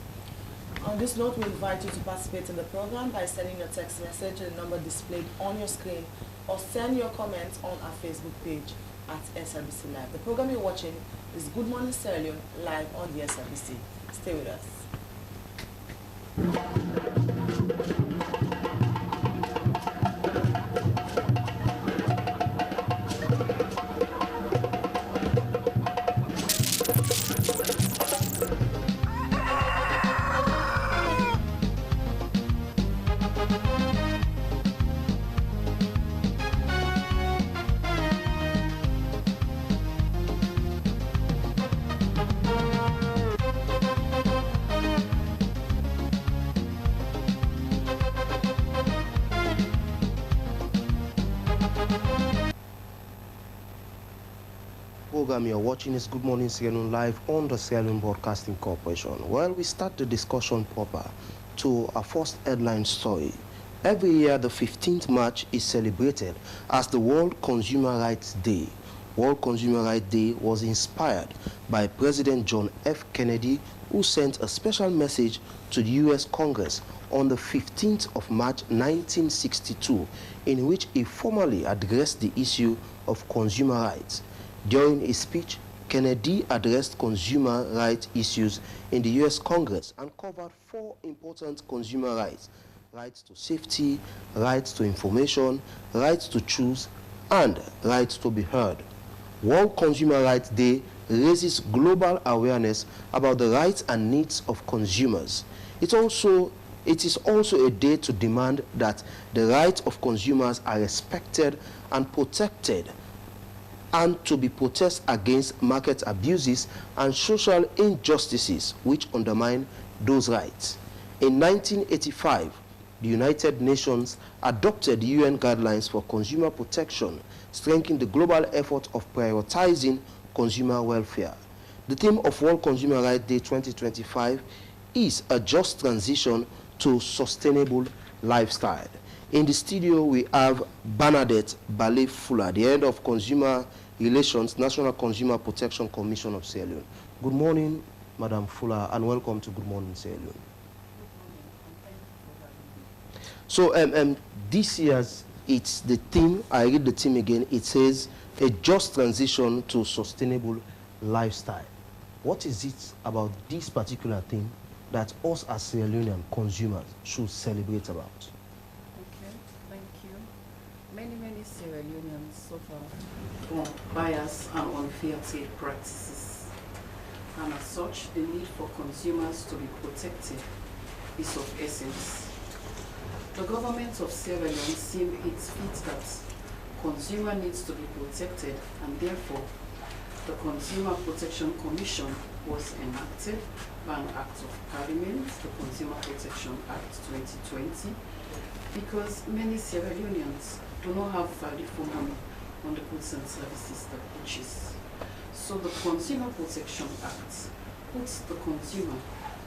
[SPEAKER 8] On this note, we invite you to participate in the program by sending a text message to the number displayed on your screen or send your comments on our Facebook page. at SLBC Live. The program you're watching is Good Morning Sierra Leone live on the SLBC. Stay with us.
[SPEAKER 9] Program you're watching is Good Morning Sierra Leone live on the Sierra Leone Broadcasting Corporation. Well, we start the discussion proper to our first headline story. Every year, the 15th March is celebrated as the World Consumer Rights Day. World Consumer Rights Day was inspired by President John F. Kennedy, who sent a special message to the U.S. Congress on the 15th of March 1962, in which he formally addressed the issue of consumer rights. During his speech, Kennedy addressed consumer rights issues in the U.S. Congress and covered 4 important consumer rights: rights to safety, rights to information, rights to choose, and rights to be heard. World Consumer Rights Day raises global awareness about the rights and needs of consumers. It is also a day to demand that the rights of consumers are respected and protected, and to be protest against market abuses and social injustices which undermine those rights. In 1985, the United Nations adopted UN guidelines for consumer protection, strengthening the global effort of prioritizing consumer welfare. The theme of World Consumer Rights Day 2025 is a just transition to sustainable lifestyle. In the studio, we have Bernadette Bale-Fuller, the head of Consumer Relations, National Consumer Protection Commission of Sierra Leone. Good morning, Madam Fuller, and welcome to Good Morning Sierra Leone. So this year's, it's the theme, I read the theme again, it says, a just transition to sustainable lifestyle. What is it about this particular theme that us as Sierra Leonean consumers should celebrate about?
[SPEAKER 1] Okay, thank you. Many Sierra Leoneans suffer from bias and unfair trade practices. And as such, the need for consumers to be protected is of essence. The government of Sierra Leone sees it fit that consumer needs to be protected, and therefore the Consumer Protection Commission was enacted by an Act of Parliament, the Consumer Protection Act 2020, because many Sierra Leoneans do not have value for money on the goods and services they purchase. So the Consumer Protection Act puts the consumer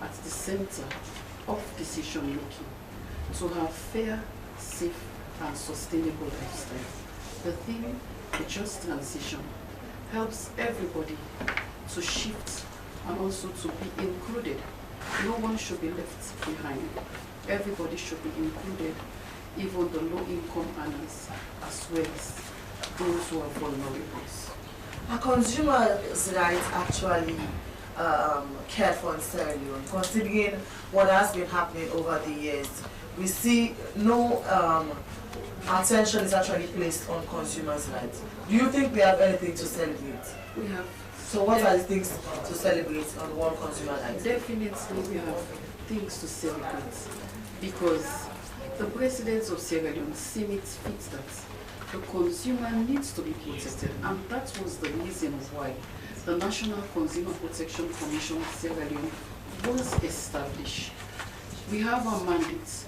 [SPEAKER 1] at the center of decision making to have fair, safe, and sustainable lifestyle. The theme, the just transition, helps everybody to shift and also to be included. No one should be left behind. Everybody should be included, even the low-income earners as well as those who are vulnerable.
[SPEAKER 8] Are consumers' rights actually cared for in Sierra Leone, considering what has been happening over the years? We see no attention is actually placed on consumers' rights. Do you think we have anything to celebrate?
[SPEAKER 1] We have.
[SPEAKER 8] So what are the things to celebrate on World Consumer Rights?
[SPEAKER 1] Definitely we have things to celebrate, because the presidents of Sierra Leone see it fit that the consumer needs to be protected, and that was the reason why the National Consumer Protection Commission of Sierra Leone was established. We have our mandate